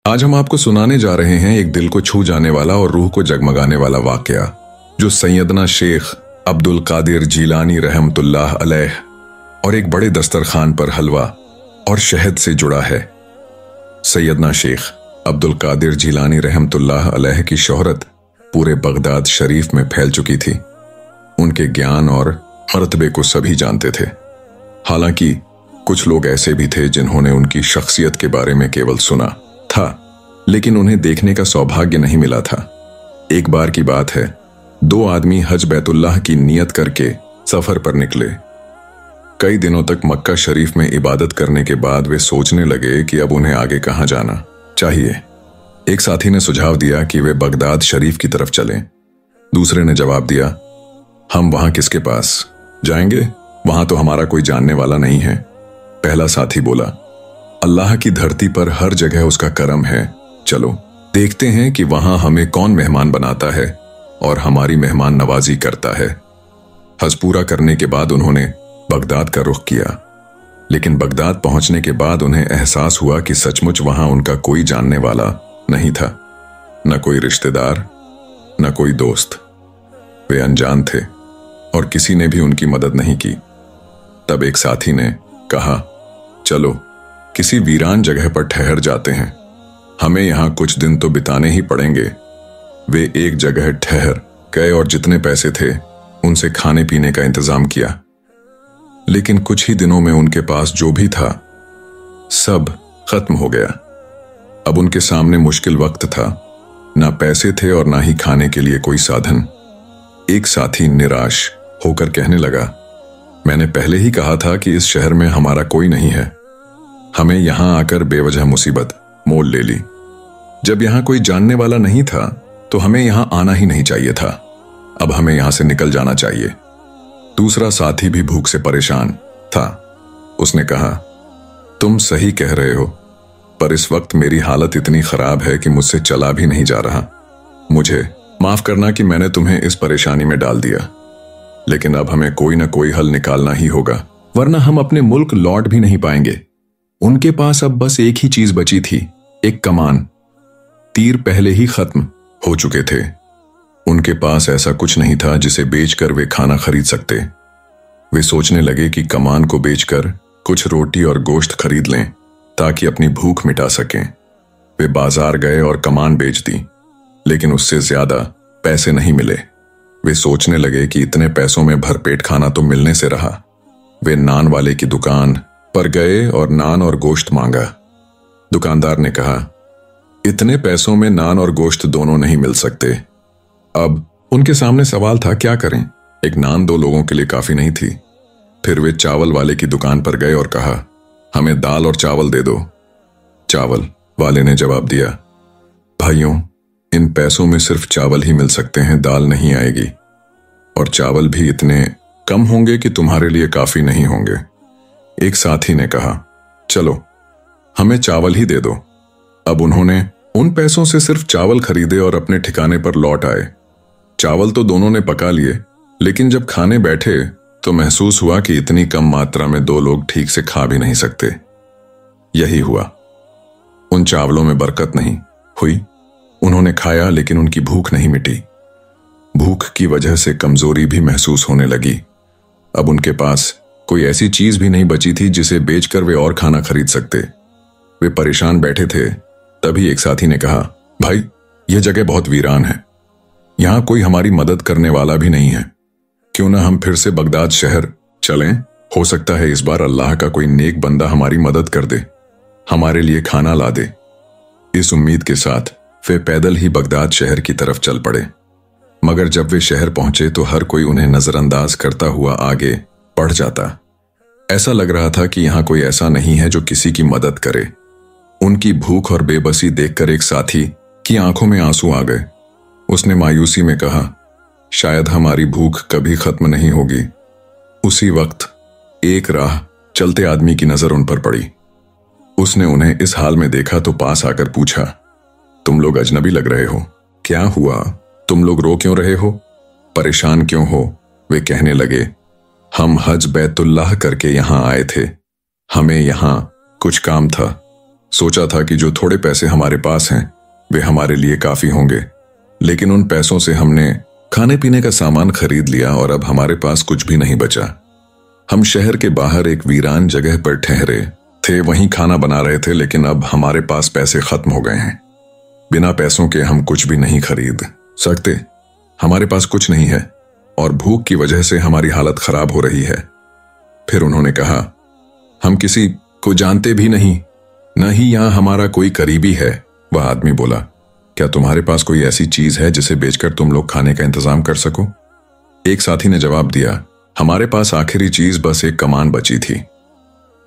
आज हम आपको सुनाने जा रहे हैं एक दिल को छू जाने वाला और रूह को जगमगाने वाला वाकया जो सैयदना शेख अब्दुल कादिर जीलानी रहमतुल्लाह अलैह और एक बड़े दस्तरखान पर हलवा और शहद से जुड़ा है। सैयदना शेख अब्दुल कादिर जीलानी रहमतुल्लाह अलैह की शोहरत पूरे बगदाद शरीफ में फैल चुकी थी। उनके ज्ञान और मर्तबे को सभी जानते थे। हालांकि कुछ लोग ऐसे भी थे जिन्होंने उनकी शख्सियत के बारे में केवल सुना था, लेकिन उन्हें देखने का सौभाग्य नहीं मिला था। एक बार की बात है, दो आदमी हज बैतुल्लाह की नियत करके सफर पर निकले। कई दिनों तक मक्का शरीफ में इबादत करने के बाद वे सोचने लगे कि अब उन्हें आगे कहां जाना चाहिए। एक साथी ने सुझाव दिया कि वे बगदाद शरीफ की तरफ चलें। दूसरे ने जवाब दिया, हम वहां किसके पास जाएंगे, वहां तो हमारा कोई जानने वाला नहीं है। पहला साथी बोला, अल्लाह की धरती पर हर जगह उसका करम है, चलो देखते हैं कि वहां हमें कौन मेहमान बनाता है और हमारी मेहमान नवाजी करता है। हज पूरा करने के बाद उन्होंने बगदाद का रुख किया, लेकिन बगदाद पहुंचने के बाद उन्हें एहसास हुआ कि सचमुच वहां उनका कोई जानने वाला नहीं था, न कोई रिश्तेदार न कोई दोस्त। वे अनजान थे और किसी ने भी उनकी मदद नहीं की। तब एक साथी ने कहा, चलो किसी वीरान जगह पर ठहर जाते हैं, हमें यहां कुछ दिन तो बिताने ही पड़ेंगे। वे एक जगह ठहर गए और जितने पैसे थे उनसे खाने पीने का इंतजाम किया। लेकिन कुछ ही दिनों में उनके पास जो भी था सब खत्म हो गया। अब उनके सामने मुश्किल वक्त था, ना पैसे थे और ना ही खाने के लिए कोई साधन। एक साथी निराश होकर कहने लगा, मैंने पहले ही कहा था कि इस शहर में हमारा कोई नहीं है। हमें यहां आकर बेवजह मुसीबत मोल ले ली। जब यहां कोई जानने वाला नहीं था तो हमें यहां आना ही नहीं चाहिए था। अब हमें यहां से निकल जाना चाहिए। दूसरा साथी भी भूख से परेशान था। उसने कहा, तुम सही कह रहे हो, पर इस वक्त मेरी हालत इतनी खराब है कि मुझसे चला भी नहीं जा रहा। मुझे माफ करना कि मैंने तुम्हें इस परेशानी में डाल दिया, लेकिन अब हमें कोई ना कोई हल निकालना ही होगा, वरना हम अपने मुल्क लौट भी नहीं पाएंगे। उनके पास अब बस एक ही चीज बची थी, एक कमान। तीर पहले ही खत्म हो चुके थे। उनके पास ऐसा कुछ नहीं था जिसे बेचकर वे खाना खरीद सकते। वे सोचने लगे कि कमान को बेचकर कुछ रोटी और गोश्त खरीद लें ताकि अपनी भूख मिटा सकें। वे बाजार गए और कमान बेच दी, लेकिन उससे ज्यादा पैसे नहीं मिले। वे सोचने लगे कि इतने पैसों में भरपेट खाना तो मिलने से रहा। वे नान वाले की दुकान पर गए और नान और गोश्त मांगा। दुकानदार ने कहा, इतने पैसों में नान और गोश्त दोनों नहीं मिल सकते। अब उनके सामने सवाल था, क्या करें? एक नान दो लोगों के लिए काफी नहीं थी। फिर वे चावल वाले की दुकान पर गए और कहा, हमें दाल और चावल दे दो। चावल वाले ने जवाब दिया, भाइयों, इन पैसों में सिर्फ चावल ही मिल सकते हैं, दाल नहीं आएगी, और चावल भी इतने कम होंगे कि तुम्हारे लिए काफी नहीं होंगे। एक साथी ने कहा, चलो हमें चावल ही दे दो। अब उन्होंने उन पैसों से सिर्फ चावल खरीदे और अपने ठिकाने पर लौट आए। चावल तो दोनों ने पका लिए, लेकिन जब खाने बैठे तो महसूस हुआ कि इतनी कम मात्रा में दो लोग ठीक से खा भी नहीं सकते। यही हुआ, उन चावलों में बरकत नहीं हुई। उन्होंने खाया लेकिन उनकी भूख नहीं मिटी। भूख की वजह से कमजोरी भी महसूस होने लगी। अब उनके पास कोई ऐसी चीज भी नहीं बची थी जिसे बेचकर वे और खाना खरीद सकते। वे परेशान बैठे थे। तभी एक साथी ने कहा, भाई, यह जगह बहुत वीरान है, यहां कोई हमारी मदद करने वाला भी नहीं है। क्यों ना हम फिर से बगदाद शहर चलें? हो सकता है इस बार अल्लाह का कोई नेक बंदा हमारी मदद कर दे, हमारे लिए खाना ला दे। इस उम्मीद के साथ वे पैदल ही बगदाद शहर की तरफ चल पड़े। मगर जब वे शहर पहुंचे तो हर कोई उन्हें नजरअंदाज करता हुआ आगे बढ़ जाता। ऐसा लग रहा था कि यहां कोई ऐसा नहीं है जो किसी की मदद करे। उनकी भूख और बेबसी देखकर एक साथी की आंखों में आंसू आ गए। उसने मायूसी में कहा, शायद हमारी भूख कभी खत्म नहीं होगी। उसी वक्त एक राह चलते आदमी की नजर उन पर पड़ी। उसने उन्हें इस हाल में देखा तो पास आकर पूछा, तुम लोग अजनबी लग रहे हो, क्या हुआ? तुम लोग रो क्यों रहे हो? परेशान क्यों हो? वे कहने लगे, हम हज बैतुल्लाह करके यहां आए थे, हमें यहां कुछ काम था। सोचा था कि जो थोड़े पैसे हमारे पास हैं वे हमारे लिए काफी होंगे, लेकिन उन पैसों से हमने खाने पीने का सामान खरीद लिया और अब हमारे पास कुछ भी नहीं बचा। हम शहर के बाहर एक वीरान जगह पर ठहरे थे, वहीं खाना बना रहे थे, लेकिन अब हमारे पास पैसे खत्म हो गए हैं। बिना पैसों के हम कुछ भी नहीं खरीद सकते। हमारे पास कुछ नहीं है और भूख की वजह से हमारी हालत खराब हो रही है। फिर उन्होंने कहा, हम किसी को जानते भी नहीं, न ही यहां हमारा कोई करीबी है। वह आदमी बोला, क्या तुम्हारे पास कोई ऐसी चीज है जिसे बेचकर तुम लोग खाने का इंतजाम कर सको? एक साथी ने जवाब दिया, हमारे पास आखिरी चीज बस एक कमान बची थी।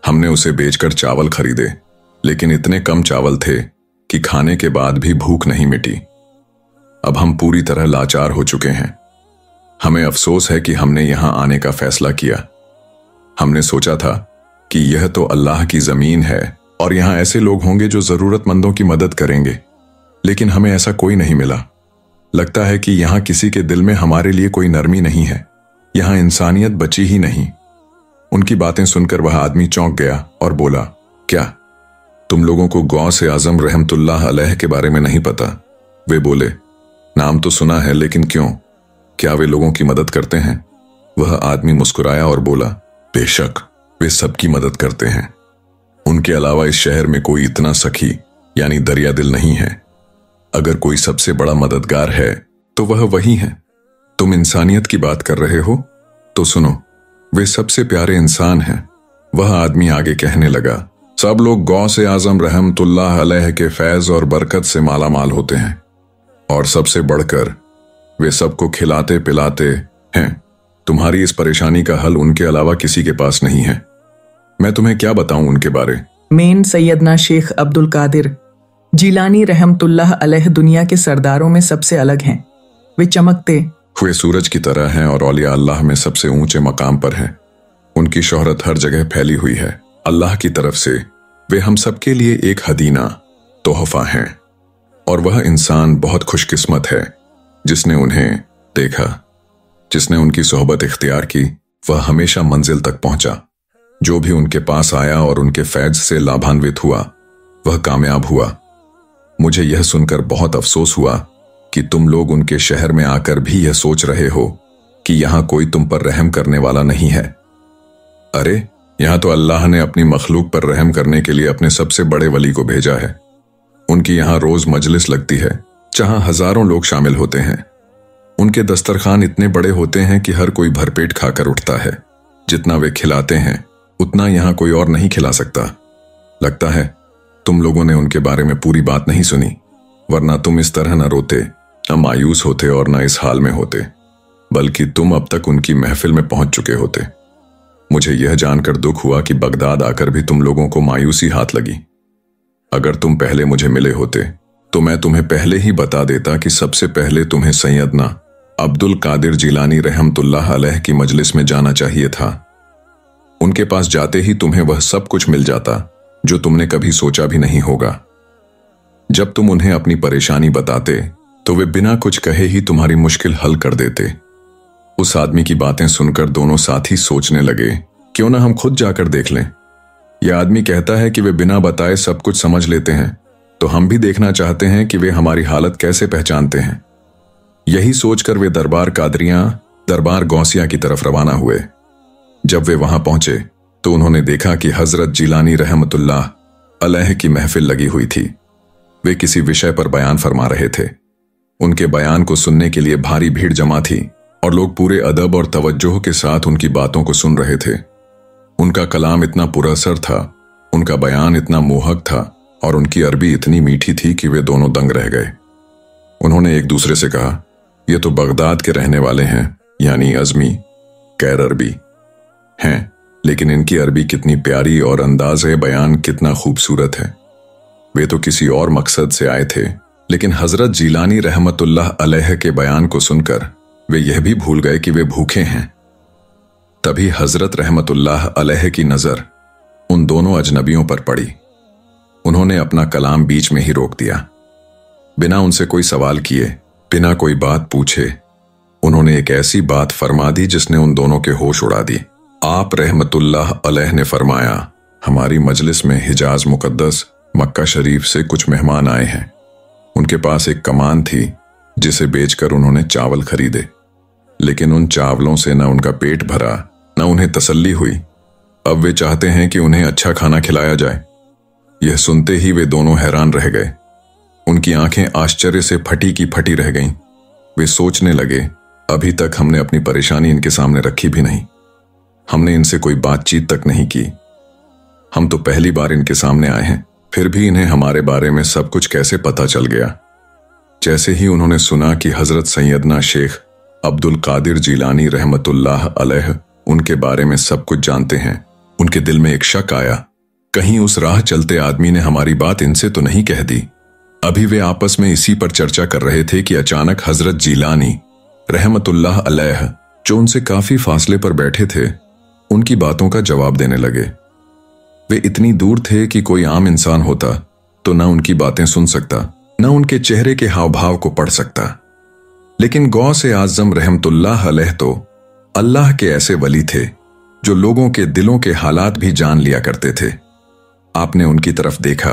हमने उसे बेचकर चावल खरीदे, लेकिन इतने कम चावल थे कि खाने के बाद भी भूख नहीं मिटी। अब हम पूरी तरह लाचार हो चुके हैं। हमें अफसोस है कि हमने यहां आने का फैसला किया। हमने सोचा था कि यह तो अल्लाह की जमीन है और यहां ऐसे लोग होंगे जो जरूरतमंदों की मदद करेंगे, लेकिन हमें ऐसा कोई नहीं मिला। लगता है कि यहां किसी के दिल में हमारे लिए कोई नरमी नहीं है। यहां इंसानियत बची ही नहीं। उनकी बातें सुनकर वह आदमी चौंक गया और बोला, क्या तुम लोगों को गौस आजम रहमतुल्लाह अलैह के बारे में नहीं पता? वे बोले, नाम तो सुना है, लेकिन क्यों? क्या वे लोगों की मदद करते हैं? वह आदमी मुस्कुराया और बोला, बेशक वे सबकी मदद करते हैं। उनके अलावा इस शहर में कोई इतना सखी यानी दरिया दिल नहीं है। अगर कोई सबसे बड़ा मददगार है तो वह वही है। तुम इंसानियत की बात कर रहे हो तो सुनो, वे सबसे प्यारे इंसान हैं। वह आदमी आगे कहने लगा, सब लोग गौस आजम रहमतुल्लाह अलैह के फैज और बरकत से माला माल होते हैं, और सबसे बढ़कर वे सबको खिलाते पिलाते हैं। तुम्हारी इस परेशानी का हल उनके अलावा किसी के पास नहीं है। मैं तुम्हें क्या बताऊं उनके बारे मेन सैयदना शेख अब्दुल कादिर जीलानी रहमतुल्लाह अलैह दुनिया के सरदारों में सबसे अलग हैं। वे चमकते हुए सूरज की तरह हैं और औलिया अल्लाह में सबसे ऊंचे मकाम पर हैं। उनकी शोहरत हर जगह फैली हुई है। अल्लाह की तरफ से वे हम सबके लिए एक हदीना तोहफा हैं, और वह इंसान बहुत खुशकिस्मत है जिसने उन्हें देखा, जिसने उनकी सोहबत इख्तियार की। वह हमेशा मंजिल तक पहुंचा। जो भी उनके पास आया और उनके फैज से लाभान्वित हुआ वह कामयाब हुआ। मुझे यह सुनकर बहुत अफसोस हुआ कि तुम लोग उनके शहर में आकर भी यह सोच रहे हो कि यहां कोई तुम पर रहम करने वाला नहीं है। अरे, यहां तो अल्लाह ने अपनी मखलूक पर रहम करने के लिए अपने सबसे बड़े वली को भेजा है। उनकी यहां रोज मजलिस लगती है जहां हजारों लोग शामिल होते हैं। उनके दस्तरखान इतने बड़े होते हैं कि हर कोई भरपेट खाकर उठता है। जितना वे खिलाते हैं उतना यहां कोई और नहीं खिला सकता। लगता है तुम लोगों ने उनके बारे में पूरी बात नहीं सुनी, वरना तुम इस तरह न रोते, न मायूस होते और न इस हाल में होते, बल्कि तुम अब तक उनकी महफिल में पहुंच चुके होते। मुझे यह जानकर दुख हुआ कि बगदाद आकर भी तुम लोगों को मायूसी हाथ लगी। अगर तुम पहले मुझे मिले होते तो मैं तुम्हें पहले ही बता देता कि सबसे पहले तुम्हें सैयदना अब्दुल कादिर जीलानी रहमतुल्लाह अलैह की मजलिस में जाना चाहिए था। उनके पास जाते ही तुम्हें वह सब कुछ मिल जाता जो तुमने कभी सोचा भी नहीं होगा। जब तुम उन्हें अपनी परेशानी बताते तो वे बिना कुछ कहे ही तुम्हारी मुश्किल हल कर देते। उस आदमी की बातें सुनकर दोनों साथी सोचने लगे, क्यों ना हम खुद जाकर देख लें। यह आदमी कहता है कि वे बिना बताए सब कुछ समझ लेते हैं, तो हम भी देखना चाहते हैं कि वे हमारी हालत कैसे पहचानते हैं। यही सोचकर वे दरबार गौसिया की तरफ रवाना हुए। जब वे वहां पहुंचे तो उन्होंने देखा कि हजरत जीलानी रहमतुल्लाह अलैह की महफिल लगी हुई थी। वे किसी विषय पर बयान फरमा रहे थे। उनके बयान को सुनने के लिए भारी भीड़ जमा थी और लोग पूरे अदब और तवज्जो के साथ उनकी बातों को सुन रहे थे। उनका कलाम इतना पुरअसर था, उनका बयान इतना मोहक था और उनकी अरबी इतनी मीठी थी कि वे दोनों दंग रह गए। उन्होंने एक दूसरे से कहा, ये तो बगदाद के रहने वाले हैं, यानी अजमी गैर अरबी हैं, लेकिन इनकी अरबी कितनी प्यारी और अंदाज़े बयान कितना खूबसूरत है। वे तो किसी और मकसद से आए थे, लेकिन हजरत जीलानी रहमतुल्लाह अलैह के बयान को सुनकर वे यह भी भूल गए कि वे भूखे हैं। तभी हजरत रहमतुल्लाह अलैह की नजर उन दोनों अजनबियों पर पड़ी। उन्होंने अपना कलाम बीच में ही रोक दिया। बिना उनसे कोई सवाल किए, बिना कोई बात पूछे, उन्होंने एक ऐसी बात फरमा दी जिसने उन दोनों के होश उड़ा दी। आप रहमतुल्लाह अलैह ने फरमाया, हमारी मजलिस में हिजाज मुकद्दस मक्का शरीफ से कुछ मेहमान आए हैं। उनके पास एक कमान थी जिसे बेचकर उन्होंने चावल खरीदे, लेकिन उन चावलों से न उनका पेट भरा न उन्हें तसल्ली हुई। अब वे चाहते हैं कि उन्हें अच्छा खाना खिलाया जाए। यह सुनते ही वे दोनों हैरान रह गए। उनकी आंखें आश्चर्य से फटी की फटी रह गईं। वे सोचने लगे, अभी तक हमने अपनी परेशानी इनके सामने रखी भी नहीं, हमने इनसे कोई बातचीत तक नहीं की। हम तो पहली बार इनके सामने आए हैं, फिर भी इन्हें हमारे बारे में सब कुछ कैसे पता चल गया। जैसे ही उन्होंने सुना कि हजरत सैयदना शेख अब्दुल कादिर जीलानी रहमतुल्लाह अलैह उनके बारे में सब कुछ जानते हैं, उनके दिल में एक शक आया, कहीं उस राह चलते आदमी ने हमारी बात इनसे तो नहीं कह दी। अभी वे आपस में इसी पर चर्चा कर रहे थे कि अचानक हजरत जीलानी रहमतुल्लाह अलैह, जो उनसे काफी फासले पर बैठे थे, उनकी बातों का जवाब देने लगे। वे इतनी दूर थे कि कोई आम इंसान होता तो न उनकी बातें सुन सकता, न उनके चेहरे के हाव भाव को पढ़ सकता। लेकिन गौसे आजम रहमतुल्लाह अलैह तो अल्लाह के ऐसे वली थे जो लोगों के दिलों के हालात भी जान लिया करते थे। आपने उनकी तरफ देखा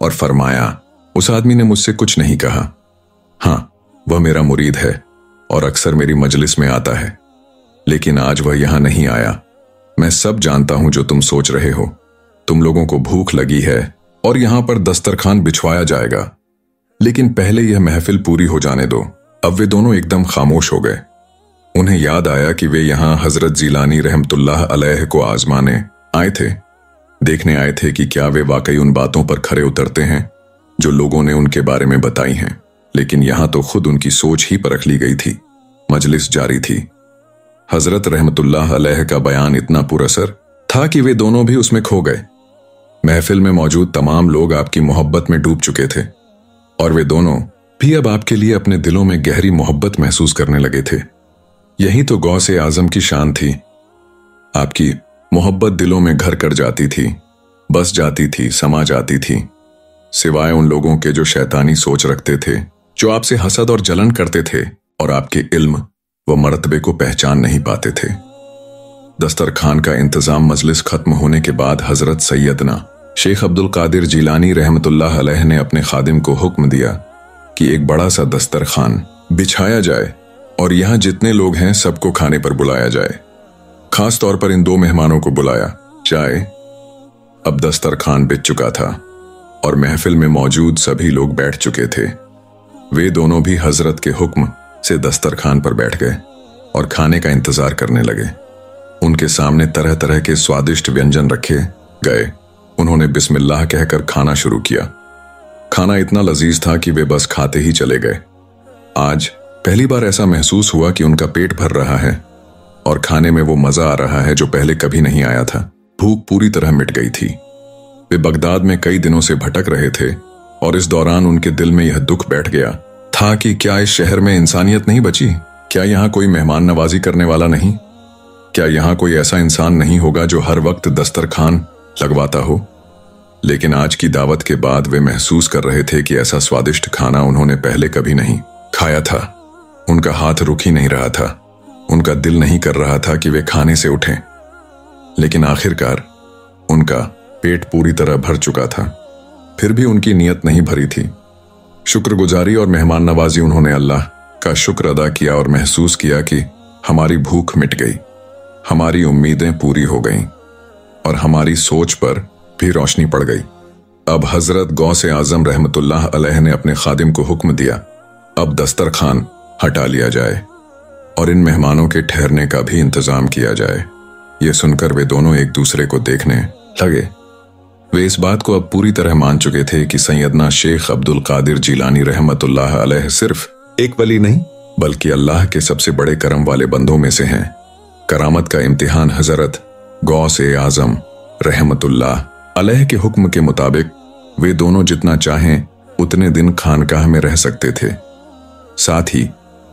और फरमाया, उस आदमी ने मुझसे कुछ नहीं कहा। हाँ, वह मेरा मुरीद है और अक्सर मेरी मजलिस में आता है, लेकिन आज वह यहां नहीं आया। मैं सब जानता हूं जो तुम सोच रहे हो। तुम लोगों को भूख लगी है और यहां पर दस्तरखान बिछवाया जाएगा, लेकिन पहले यह महफिल पूरी हो जाने दो। अब वे दोनों एकदम खामोश हो गए। उन्हें याद आया कि वे यहां हजरत जीलानी रहमतुल्लाह अलैह को आजमाने आए थे, देखने आए थे कि क्या वे वाकई उन बातों पर खरे उतरते हैं जो लोगों ने उनके बारे में बताई हैं। लेकिन यहां तो खुद उनकी सोच ही परख ली गई थी। मजलिस जारी थी। हजरत रहमतुल्लाह अलैह का बयान इतना पुरअसर था कि वे दोनों भी उसमें खो गए। महफिल में मौजूद तमाम लोग आपकी मोहब्बत में डूब चुके थे और वे दोनों भी अब आपके लिए अपने दिलों में गहरी मोहब्बत महसूस करने लगे थे। यही तो गौसे आजम की शान थी। आपकी मोहब्बत दिलों में घर कर जाती थी, बस जाती थी, समा जाती थी, सिवाय उन लोगों के जो शैतानी सोच रखते थे, जो आपसे हसद और जलन करते थे और आपके इल्म व मर्तबे को पहचान नहीं पाते थे। दस्तरखान का इंतजाम मजलिस खत्म होने के बाद हजरत सैयदना शेख अब्दुल कादिर जीलानी रहमतुल्लाह अलैह ने अपने खादिम को हुक्म दिया कि एक बड़ा सा दस्तरखान बिछाया जाए और यहां जितने लोग हैं सबको खाने पर बुलाया जाए। खास तौर पर इन दो मेहमानों को बुलाया जाए। अब दस्तरखान बिछ चुका था और महफिल में मौजूद सभी लोग बैठ चुके थे। वे दोनों भी हजरत के हुक्म से दस्तरखान पर बैठ गए और खाने का इंतजार करने लगे। उनके सामने तरह तरह के स्वादिष्ट व्यंजन रखे गए। उन्होंने बिस्मिल्लाह कहकर खाना शुरू किया। खाना इतना लजीज था कि वे बस खाते ही चले गए। आज पहली बार ऐसा महसूस हुआ कि उनका पेट भर रहा है और खाने में वो मजा आ रहा है जो पहले कभी नहीं आया था। भूख पूरी तरह मिट गई थी। वे बगदाद में कई दिनों से भटक रहे थे और इस दौरान उनके दिल में यह दुख बैठ गया था कि क्या इस शहर में इंसानियत नहीं बची? क्या यहाँ कोई मेहमान नवाजी करने वाला नहीं? क्या यहाँ कोई ऐसा इंसान नहीं होगा जो हर वक्त दस्तरखान लगवाता हो? लेकिन आज की दावत के बाद वे महसूस कर रहे थे कि ऐसा स्वादिष्ट खाना उन्होंने पहले कभी नहीं खाया था। उनका हाथ रुक ही नहीं रहा था। उनका दिल नहीं कर रहा था कि वे खाने से उठें। लेकिन आखिरकार उनका पेट पूरी तरह भर चुका था। फिर भी उनकी नीयत नहीं भरी थी। शुक्रगुजारी और मेहमान नवाजी उन्होंने अल्लाह का शुक्र अदा किया और महसूस किया कि हमारी भूख मिट गई, हमारी उम्मीदें पूरी हो गईं और हमारी सोच पर भी रोशनी पड़ गई। अब हजरत गौसे आजम रहमतुल्लाह अलैह ने अपने खादिम को हुक्म दिया, अब दस्तरखान हटा लिया जाए और इन मेहमानों के ठहरने का भी इंतजाम किया जाए। ये सुनकर वे दोनों एक दूसरे को देखने लगे। वे इस बात को अब पूरी तरह मान चुके थे कि सैयदना शेख अब्दुल कादिर जीलानी रहमतुल्लाह अलैह सिर्फ एक वली नहीं बल्कि अल्लाह के सबसे बड़े करम वाले बंदों में से हैं। करामत का इम्तिहान हजरत गौसे आजम रहमतुल्लाह अलैह के हुक्म के मुताबिक वे दोनों जितना चाहें उतने दिन खानकाह में रह सकते थे। साथ ही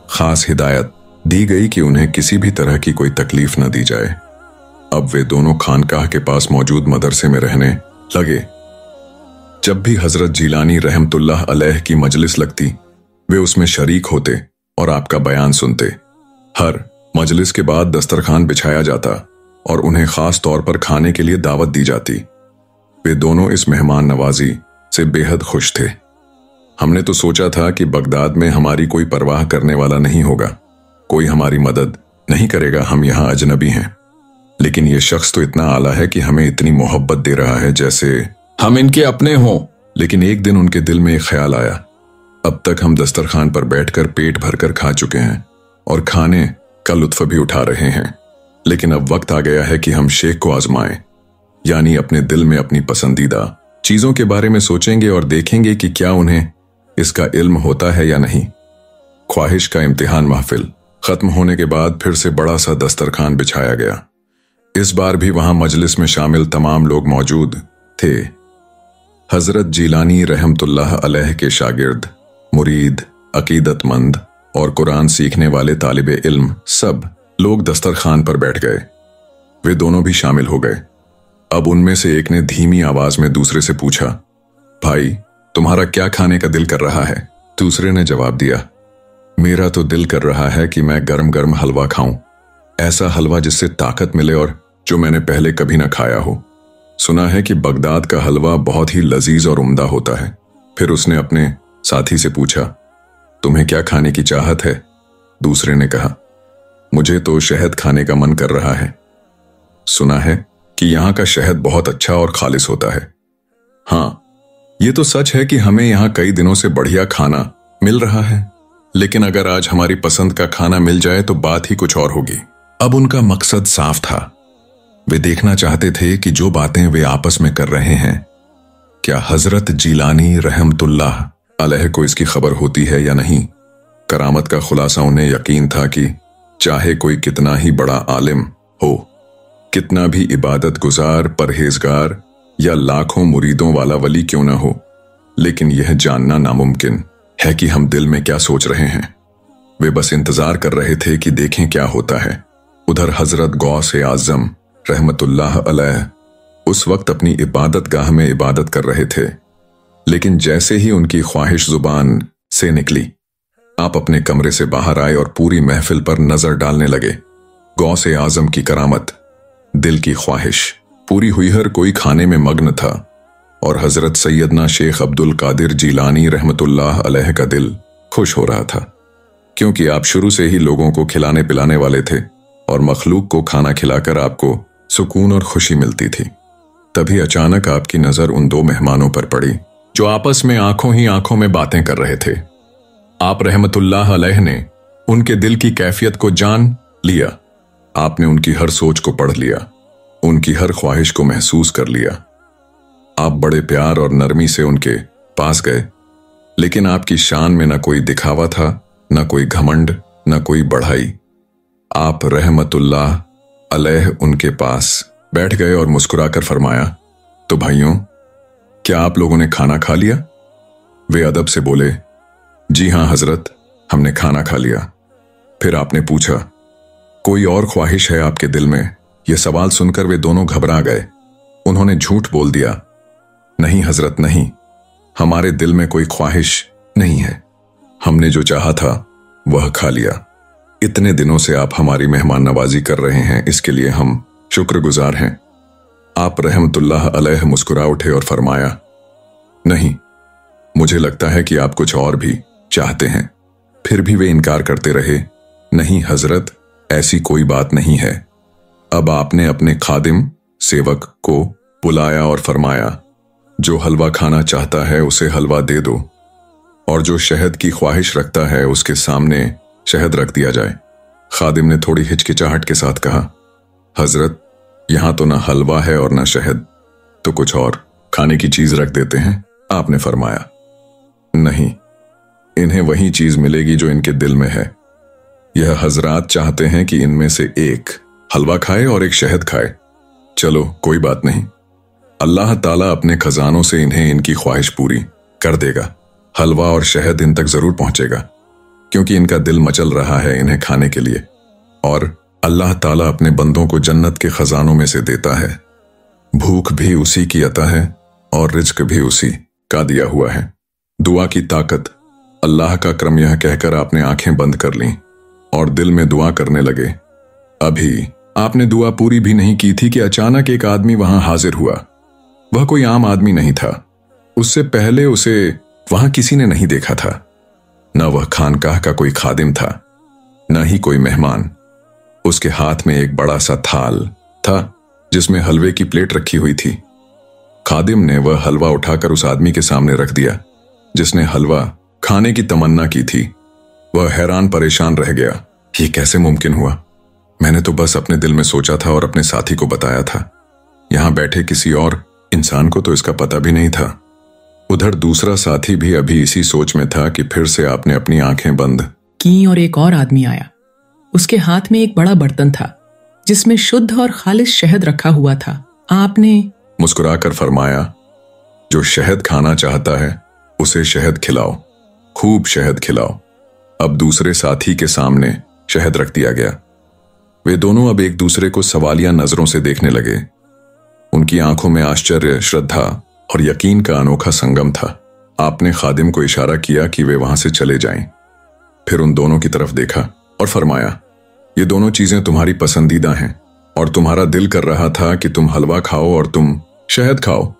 खास हिदायत दी गई कि उन्हें किसी भी तरह की कोई तकलीफ न दी जाए। अब वे दोनों खानकाह के पास मौजूद मदरसे में रहने लगे। जब भी हजरत जीलानी रहमतुल्लाह अलैह की मजलिस लगती, वे उसमें शरीक होते और आपका बयान सुनते। हर मजलिस के बाद दस्तरखान बिछाया जाता और उन्हें खास तौर पर खाने के लिए दावत दी जाती। वे दोनों इस मेहमान नवाजी से बेहद खुश थे। हमने तो सोचा था कि बगदाद में हमारी कोई परवाह करने वाला नहीं होगा, कोई हमारी मदद नहीं करेगा, हम यहाँ अजनबी हैं। लेकिन यह शख्स तो इतना आला है कि हमें इतनी मोहब्बत दे रहा है जैसे हम इनके अपने हों। लेकिन एक दिन उनके दिल में एक ख्याल आया। अब तक हम दस्तरखान पर बैठकर पेट भरकर खा चुके हैं और खाने का लुत्फ भी उठा रहे हैं, लेकिन अब वक्त आ गया है कि हम शेख को आजमाएं, यानी अपने दिल में अपनी पसंदीदा चीजों के बारे में सोचेंगे और देखेंगे कि क्या उन्हें इसका इल्म होता है या नहीं। ख्वाहिश का इम्तिहान महफिल खत्म होने के बाद फिर से बड़ा सा दस्तरखान बिछाया गया। इस बार भी वहां मजलिस में शामिल तमाम लोग मौजूद थे। हजरत जीलानी रहमतुल्लाह अलैह के शागिर्द, मुरीद, अकीदतमंद और कुरान सीखने वाले तालिबे इल्म सब लोग दस्तरखान पर बैठ गए। वे दोनों भी शामिल हो गए। अब उनमें से एक ने धीमी आवाज में दूसरे से पूछा, भाई तुम्हारा क्या खाने का दिल कर रहा है? दूसरे ने जवाब दिया, मेरा तो दिल कर रहा है कि मैं गर्म गर्म हलवा खाऊं, ऐसा हलवा जिससे ताकत मिले और जो मैंने पहले कभी ना खाया हो। सुना है कि बगदाद का हलवा बहुत ही लजीज और उम्दा होता है। फिर उसने अपने साथी से पूछा, तुम्हें क्या खाने की चाहत है? दूसरे ने कहा, मुझे तो शहद खाने का मन कर रहा है। सुना है कि यहाँ का शहद बहुत अच्छा और खालिस होता है। हाँ, ये तो सच है कि हमें यहाँ कई दिनों से बढ़िया खाना मिल रहा है, लेकिन अगर आज हमारी पसंद का खाना मिल जाए तो बात ही कुछ और होगी। अब उनका मकसद साफ था। वे देखना चाहते थे कि जो बातें वे आपस में कर रहे हैं, क्या हजरत जीलानी रहमतुल्लाह अलैह को इसकी खबर होती है या नहीं। करामत का खुलासा उन्हें यकीन था कि चाहे कोई कितना ही बड़ा आलिम हो, कितना भी इबादत गुजार, परहेजगार या लाखों मुरीदों वाला वली क्यों ना हो, लेकिन यह जानना नामुमकिन है कि हम दिल में क्या सोच रहे हैं। वे बस इंतजार कर रहे थे कि देखें क्या होता है। उधर हजरत गौस आजम रहमतुल्लाह अलैह उस वक्त अपनी इबादत गाह में इबादत कर रहे थे, लेकिन जैसे ही उनकी ख्वाहिश जुबान से निकली, आप अपने कमरे से बाहर आए और पूरी महफिल पर नजर डालने लगे। गौस आजम की करामत, दिल की ख्वाहिश पूरी हुई, हर कोई खाने में मग्न था और हजरत सैयदना शेख अब्दुल कादिर जीलानी रहमतुल्लाह अलैह का दिल खुश हो रहा था, क्योंकि आप शुरू से ही लोगों को खिलाने पिलाने वाले थे और मखलूक को खाना खिलाकर आपको सुकून और खुशी मिलती थी। तभी अचानक आपकी नजर उन दो मेहमानों पर पड़ी जो आपस में आंखों ही आंखों में बातें कर रहे थे। आप रहमतुल्लाह अलैह ने उनके दिल की कैफियत को जान लिया। आपने उनकी हर सोच को पढ़ लिया, उनकी हर ख्वाहिश को महसूस कर लिया। आप बड़े प्यार और नरमी से उनके पास गए, लेकिन आपकी शान में न कोई दिखावा था, न कोई घमंड, न कोई बढ़ाई। आप रहमतुल्लाह अलैह उनके पास बैठ गए और मुस्कुराकर फरमाया, तो भाइयों, क्या आप लोगों ने खाना खा लिया? वे अदब से बोले, जी हां हजरत, हमने खाना खा लिया। फिर आपने पूछा, कोई और ख्वाहिश है आपके दिल में? यह सवाल सुनकर वे दोनों घबरा गए। उन्होंने झूठ बोल दिया, नहीं हजरत, नहीं, हमारे दिल में कोई ख्वाहिश नहीं है। हमने जो चाहा था वह खा लिया। इतने दिनों से आप हमारी मेहमान नवाजी कर रहे हैं, इसके लिए हम शुक्रगुजार हैं। आप रहमतुल्लाह अलैह मुस्कुरा उठे और फरमाया, नहीं, मुझे लगता है कि आप कुछ और भी चाहते हैं। फिर भी वे इनकार करते रहे, नहीं हजरत, ऐसी कोई बात नहीं है। अब आपने अपने खादिम सेवक को बुलाया और फरमाया, जो हलवा खाना चाहता है उसे हलवा दे दो, और जो शहद की ख्वाहिश रखता है उसके सामने शहद रख दिया जाए। खादिम ने थोड़ी हिचकिचाहट के साथ कहा, हजरत, यहां तो ना हलवा है और ना शहद, तो कुछ और खाने की चीज रख देते हैं। आपने फरमाया, नहीं, इन्हें वही चीज मिलेगी जो इनके दिल में है। यह हजरात चाहते हैं कि इनमें से एक हलवा खाए और एक शहद खाए। चलो कोई बात नहीं, अल्लाह ताला अपने खजानों से इन्हें इनकी ख्वाहिश पूरी कर देगा। हलवा और शहद इन तक जरूर पहुंचेगा, क्योंकि इनका दिल मचल रहा है इन्हें खाने के लिए, और अल्लाह ताला अपने बंदों को जन्नत के खजानों में से देता है। भूख भी उसी की अता है और रिज्क भी उसी का दिया हुआ है। दुआ की ताकत, अल्लाह का करम, यह कहकर आपने आंखें बंद कर लीं और दिल में दुआ करने लगे। अभी आपने दुआ पूरी भी नहीं की थी कि अचानक एक आदमी वहां हाजिर हुआ। वह कोई आम आदमी नहीं था, उससे पहले उसे वहां किसी ने नहीं देखा था। न वह खानकाह का कोई खादिम था, न ही कोई मेहमान। उसके हाथ में एक बड़ा सा थाल था जिसमें हलवे की प्लेट रखी हुई थी। खादिम ने वह हलवा उठाकर उस आदमी के सामने रख दिया जिसने हलवा खाने की तमन्ना की थी। वह हैरान परेशान रह गया, ये कैसे मुमकिन हुआ? मैंने तो बस अपने दिल में सोचा था और अपने साथी को बताया था। यहां बैठे किसी और इंसान को तो इसका पता भी नहीं था। उधर दूसरा साथी भी अभी इसी सोच में था कि फिर से आपने अपनी आंखें बंद की और एक और आदमी आया। उसके हाथ में एक बड़ा बर्तन था जिसमें शुद्ध और खालिश शहद रखा हुआ था। आपने मुस्कुराकर फरमाया, जो शहद खाना चाहता है उसे शहद खिलाओ, खूब शहद खिलाओ। अब दूसरे साथी के सामने शहद रख दिया गया। वे दोनों अब एक दूसरे को सवालिया नजरों से देखने लगे। उनकी आंखों में आश्चर्य, श्रद्धा और यकीन का अनोखा संगम था। आपने खादिम को इशारा किया कि वे वहां से चले जाएं। फिर उन दोनों की तरफ देखा और फरमाया, ये दोनों चीजें तुम्हारी पसंदीदा हैं और तुम्हारा दिल कर रहा था कि तुम हलवा खाओ और तुम शहद खाओ।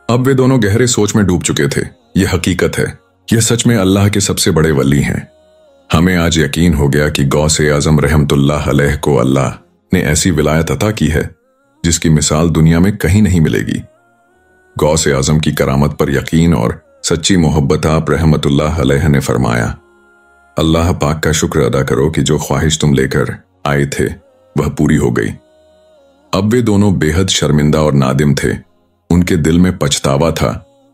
अब वे दोनों गहरे सोच में डूब चुके थे। यह हकीकत है, यह सच में अल्लाह के सबसे बड़े वली हैं। हमें आज यकीन हो गया कि गौसे आजम रहमतुल्लाह अलैह को अल्लाह ने ऐसी विलायत अता की है जिसकी मिसाल दुनिया में कहीं नहीं मिलेगी। गौसे आजम की करामत पर यकीन और सच्ची मोहब्बत आप रहमतुल्लाह अलैह ने फरमाया, अल्लाह पाक का शुक्र अदा करो कि जो ख्वाहिश तुम लेकर आए थे वह पूरी हो गई। अब वे दोनों बेहद शर्मिंदा और नादिम थे। उनके दिल में पछतावा था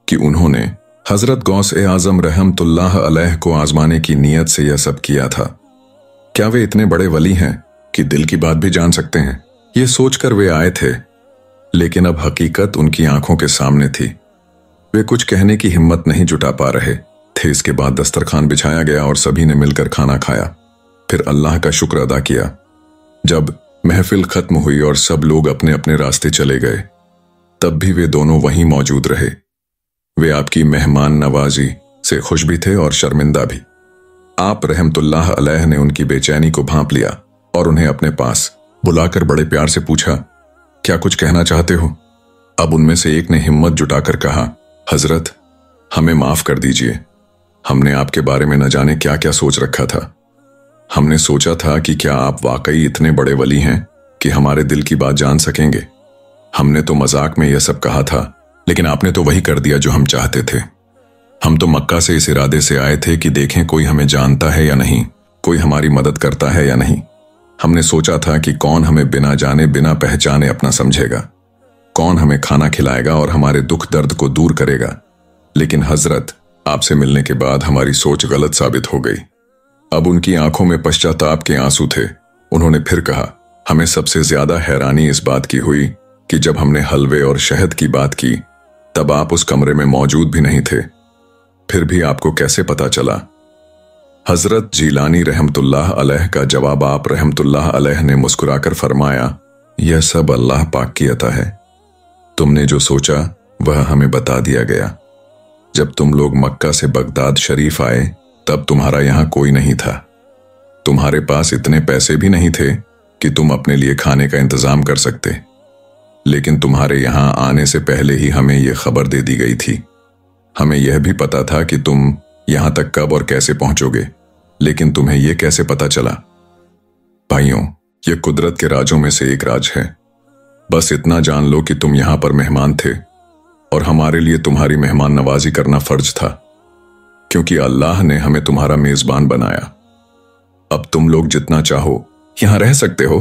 कि उन्होंने हजरत गौसे आजम रहमतुल्लाह अलैह को आजमाने की नीयत से यह सब किया था। क्या वे इतने बड़े वली हैं कि दिल की बात भी जान सकते हैं? ये सोचकर वे आए थे, लेकिन अब हकीकत उनकी आंखों के सामने थी। वे कुछ कहने की हिम्मत नहीं जुटा पा रहे थे। इसके बाद दस्तरखान बिछाया गया और सभी ने मिलकर खाना खाया। फिर अल्लाह का शुक्र अदा किया। जब महफिल खत्म हुई और सब लोग अपने अपने रास्ते चले गए, तब भी वे दोनों वहीं मौजूद रहे। वे आपकी मेहमान नवाजी से खुश भी थे और शर्मिंदा भी। आप रहमतुल्लाह अलैह ने उनकी बेचैनी को भांप लिया और उन्हें अपने पास बुलाकर बड़े प्यार से पूछा, क्या कुछ कहना चाहते हो? अब उनमें से एक ने हिम्मत जुटाकर कहा, हजरत, हमें माफ कर दीजिए। हमने आपके बारे में न जाने क्या क्या सोच रखा था। हमने सोचा था कि क्या आप वाकई इतने बड़े वली हैं कि हमारे दिल की बात जान सकेंगे। हमने तो मजाक में यह सब कहा था, लेकिन आपने तो वही कर दिया जो हम चाहते थे। हम तो मक्का से इस इरादे से आए थे कि देखें कोई हमें जानता है या नहीं, कोई हमारी मदद करता है या नहीं। हमने सोचा था कि कौन हमें बिना जाने बिना पहचाने अपना समझेगा, कौन हमें खाना खिलाएगा और हमारे दुख दर्द को दूर करेगा। लेकिन हजरत, आपसे मिलने के बाद हमारी सोच गलत साबित हो गई। अब उनकी आंखों में पश्चाताप के आंसू थे। उन्होंने फिर कहा, हमें सबसे ज्यादा हैरानी इस बात की हुई कि जब हमने हलवे और शहद की बात की तब आप उस कमरे में मौजूद भी नहीं थे। फिर भी आपको कैसे पता चला? हजरत जीलानी रहमतुल्लाह अलैह का जवाब आप रहमतुल्लाह अलैह ने मुस्कुराकर फरमाया, यह सब अल्लाह पाक की अता है। तुमने जो सोचा वह हमें बता दिया गया। जब तुम लोग मक्का से बगदाद शरीफ आए तब तुम्हारा यहां कोई नहीं था। तुम्हारे पास इतने पैसे भी नहीं थे कि तुम अपने लिए खाने का इंतजाम कर सकते, लेकिन तुम्हारे यहां आने से पहले ही हमें यह खबर दे दी गई थी। हमें यह भी पता था कि तुम यहां तक कब और कैसे पहुंचोगे, लेकिन तुम्हें यह कैसे पता चला? भाइयों, यह कुदरत के राजों में से एक राज है। बस इतना जान लो कि तुम यहां पर मेहमान थे और हमारे लिए तुम्हारी मेहमान नवाजी करना फर्ज था, क्योंकि अल्लाह ने हमें तुम्हारा मेजबान बनाया। अब तुम लोग जितना चाहो यहां रह सकते हो।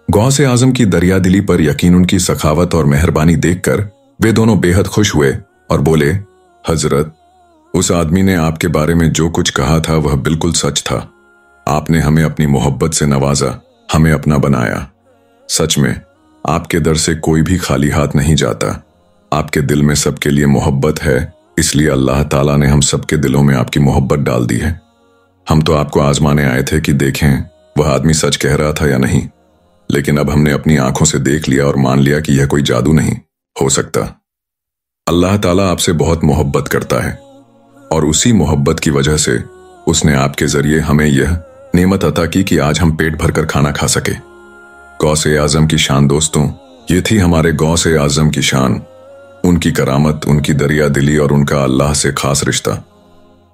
गौसे आजम की दरिया दिली पर यकीन, उनकी सखावत और मेहरबानी देखकर वे दोनों बेहद खुश हुए और बोले, हजरत, उस आदमी ने आपके बारे में जो कुछ कहा था वह बिल्कुल सच था। आपने हमें अपनी मोहब्बत से नवाजा, हमें अपना बनाया। सच में आपके दर से कोई भी खाली हाथ नहीं जाता। आपके दिल में सबके लिए मोहब्बत है, इसलिए अल्लाह ताला ने हम सबके दिलों में आपकी मोहब्बत डाल दी है। हम तो आपको आजमाने आए थे कि देखें वह आदमी सच कह रहा था या नहीं, लेकिन अब हमने अपनी आंखों से देख लिया और मान लिया कि यह कोई जादू नहीं हो सकता। अल्लाह ताला आपसे बहुत मोहब्बत करता है और उसी मोहब्बत की वजह से उसने आपके जरिए हमें यह नेमत अता की कि आज हम पेट भरकर खाना खा सके। गौसे आजम की शान दोस्तों, ये थी हमारे गौसे आजम की शान। उनकी करामत, उनकी दरिया दिली और उनका अल्लाह से खास रिश्ता।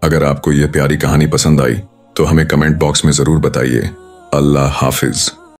अगर आपको यह प्यारी कहानी पसंद आई तो हमें कमेंट बॉक्स में जरूर बताइए। अल्लाह हाफिज।